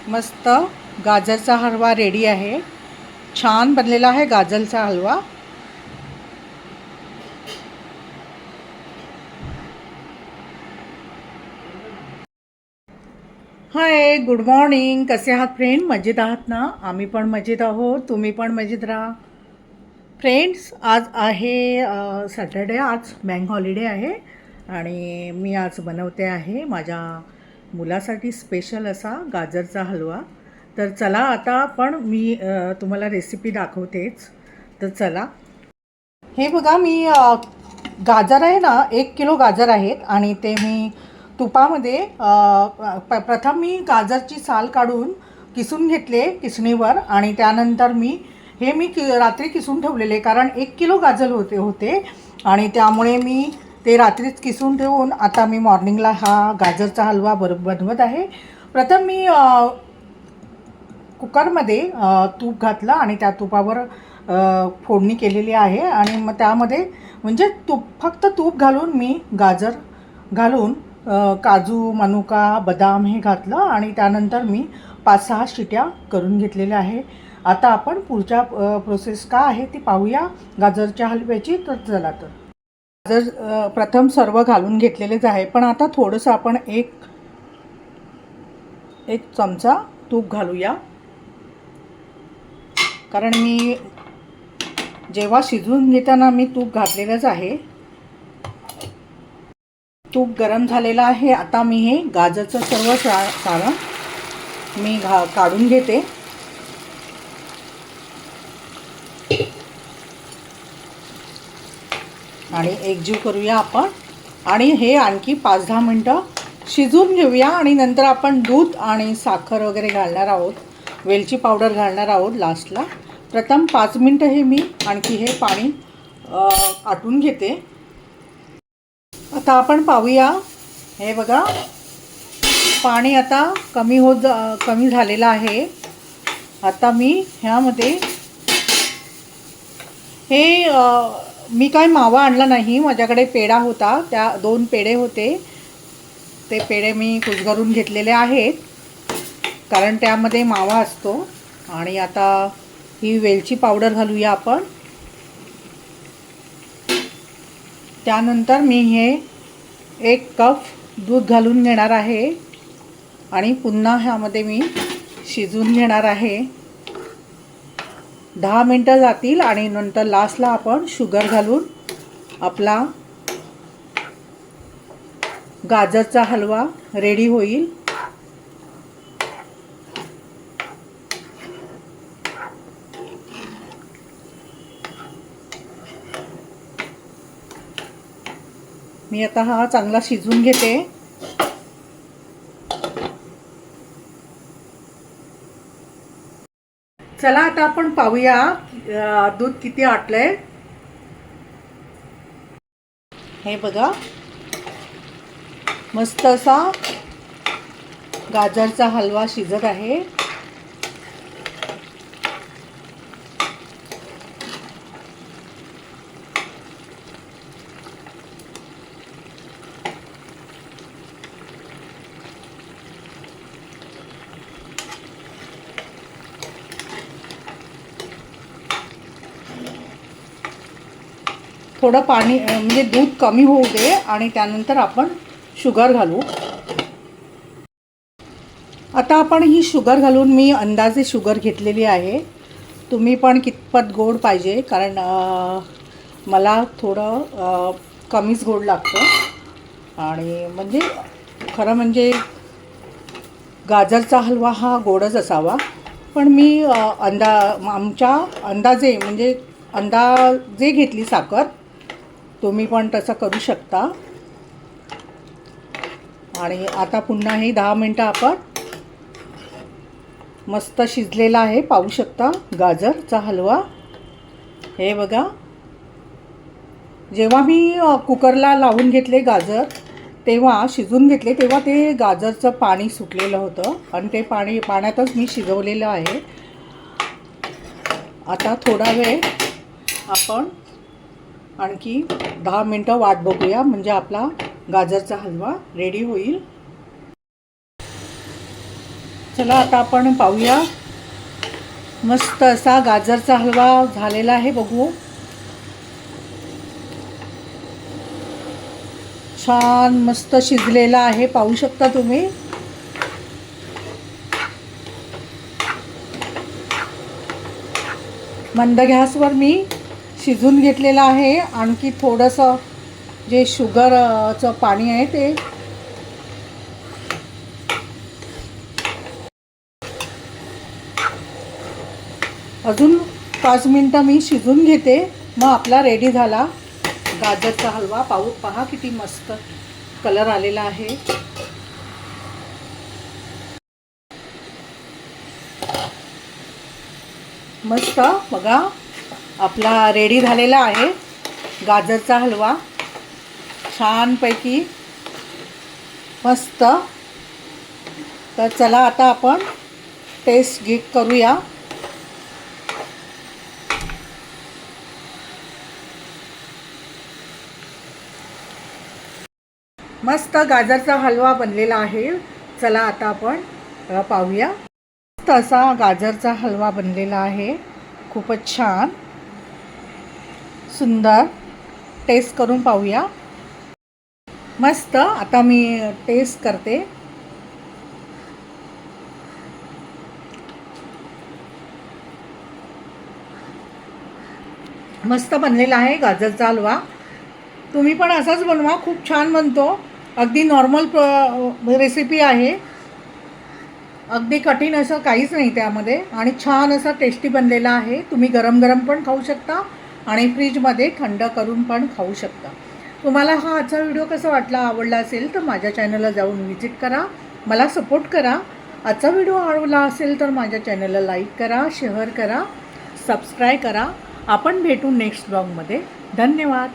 मस्त गाजरचा हलवा रेडी आहे। छान बनलेला आहे गाजरचा हलवा। हाय, गुड मॉर्निंग। कसे आहात फ्रेंड? मजेत आहात ना? आम्ही पण मजेत आहोत, तुम्ही पण मजेत राहा। फ्रेंड्स, आज आहे सॅटर्डे, आज बँक हॉलिडे आहे आणि मी आज बनवते आहे माझ्या मुलासाठी स्पेशल असा गाजरचा हलवा। तर चला आता पण मी तुम्हाला रेसिपी दाखवतेच। तर चला, हे बघा मी गाजर आहे ना, 1 किलो गाजर आहेत आणि ते मी तुपामध्ये प्रथम मी गाजरची साल काढून किसून घेतले किसणीवर आणि त्यानंतर मी रात्री किसून ठेवलेले, कारण 1 किलो गाजर होते आणि त्यामुळे मी ते रात्रीच किसून ठेवून आता मी मॉर्निंगला हा गाजरचा हलवा बनवत आहे। प्रथम मी कुकरमध्ये तूप घातलं आणि त्या तुपावर फोडणी केलेली आहे आणि मग त्यामध्ये म्हणजे फक्त तूप घालून मी गाजर घालून काजू, मनुका, बदाम हे घातलं आणि त्यानंतर मी 5-6 शिट्या करून घेतलेल्या आहे। आता आपण पुढच्या प्रोसेस काय आहे ती पाहूया गाजरच्या हलव्याची। तर चला, तर गाजर प्रथम सर्व घालून घेतलेलेच आहे, पण आता थोडंसं आपण एक चमचा तूप घालूया, कारण मी जेव्हा शिजवून घेताना मी तूप घातलेलंच आहे। तूप गरम झालेलं आहे। आता मी हे गाजरचं सर्व सारण मी काढून घेते आणि एकजीव करूया आपण आणि हे आणखी 5-10 मिनटं शिजवून घेऊया आणि नंतर आपण दूध आणि साखर वगैरे घालणार आहोत, वेलची पावडर घालणार आहोत लास्टला। प्रथम 5 मिनटं हे मी आणखी हे पाणी आटून घेते। आता आपण पाहूया, हे बघा पाणी आता कमी झालेलं आहे। आता मी ह्यामध्ये हे मी काय मावा आणला नाही, माझ्याकडे पेढा होता, त्या 2 पेढे होते, ते पेढे मी कुस्करून घेतलेले आहेत, कारण त्यामध्ये मावा असतो। आणि आता ही वेलची पावडर घालूया आपण। त्यानंतर मी हे 1 कप दूध घालून घेणार आहे आणि पुन्हा ह्यामध्ये मी शिजवून घेणार आहे। 10 मिनटं जातील आणि नंतर लास्टला आपण शुगर घालून आपला गाजरचा हलवा रेडी होईल। मी आता हा चांगला शिजवून घेते। चला, आता आपण पाहूया दूध किती आटलंय। हे बघा, मस्त असा गाजरचा हलवा शिजत आहे। थोडं पाणी म्हणजे दूध कमी होऊ दे आणि त्यानंतर आपण शुगर घालू। आता आपण ही शुगर घालून मी अंदाजे शुगर घेतलेली आहे। तुम्ही पण कितपत गोड पाहिजे, कारण मला थोडं कमीच गोड लागतं आणि म्हणजे खरं म्हणजे गाजरचा हलवा हा गोडच असावा, पण मी आमच्या अंदाजे म्हणजे अंदाजे घेतली साखर। तुम्ही पण तसं करू शकता। आणि आता पुन्हा हे 10 मिनटं आपण मस्त शिजलेला आहे, पाहू शकता गाजरचा हलवा। हे बघा, जेव्हा मी कुकरला लावून घेतले गाजर, तेव्हा शिजून घेतले, तेव्हा ते गाजरचं पाणी सुटलेलं होतं आणि ते पाण्यातच मी शिजवलेलं आहे। आता थोडा वेळ आपण आणखी 10 मिनटं वाट बघूया, म्हणजे आपला गाजरचा हलवा रेडी होईल। चला आता आपण पाहूया. मस्त असा गाजरचा हलवा झालेला आहे, बघू. छान मस्त शिजलेला आहे, पाहू शकता तुम्ही. मंद गॅसवर मी शिजून घेतलेला आहे. आणखी थोडंसं जे शुगरचं पाणी आहे ते अजून 5 मिनटं मी शिजून घेते. मग आपला रेडी झाला गाजरचा हलवा. पहा किती मस्त कलर आलेला आहे. मस्त बघा, आपला रेडी झालेला आहे गाजरचा हलवा. छानपैकी मस्त. तर चला आता आपण टेस्ट करूया. मस्त गाजरचा हलवा बनलेला आहे. चला आता आपण पाहूया. मस्त असा गाजरचा हलवा बनलेला आहे. खूपच छान सुंदर. टेस्ट करून पाहूया. मस्त. आता मी टेस्ट करते. मस्त बनलेला आहे गाजरचा हलवा. तुम्ही पण असाच बनवा, खूप छान बनतो. अगदी नॉर्मल रेसिपी आहे. अगदी कठीण असं काहीच नाही त्यामध्ये. आणि छान असा टेस्टी बनलेला आहे. तुम्ही गरम गरम पण खाऊ शकता आणि फ्रीजमध्ये थंड करून पण खाऊ शकता. तुम्हाला हा आजचा व्हिडिओ कसा वाटला, आवडला असेल तर माझ्या चॅनलला जाऊन व्हिजिट करा, मला सपोर्ट करा. आजचा व्हिडिओ आवडला असेल तर माझ्या चॅनलला लाईक करा, शेअर करा, सबस्क्राईब करा. आपण भेटू नेक्स्ट ब्लॉगमध्ये. धन्यवाद.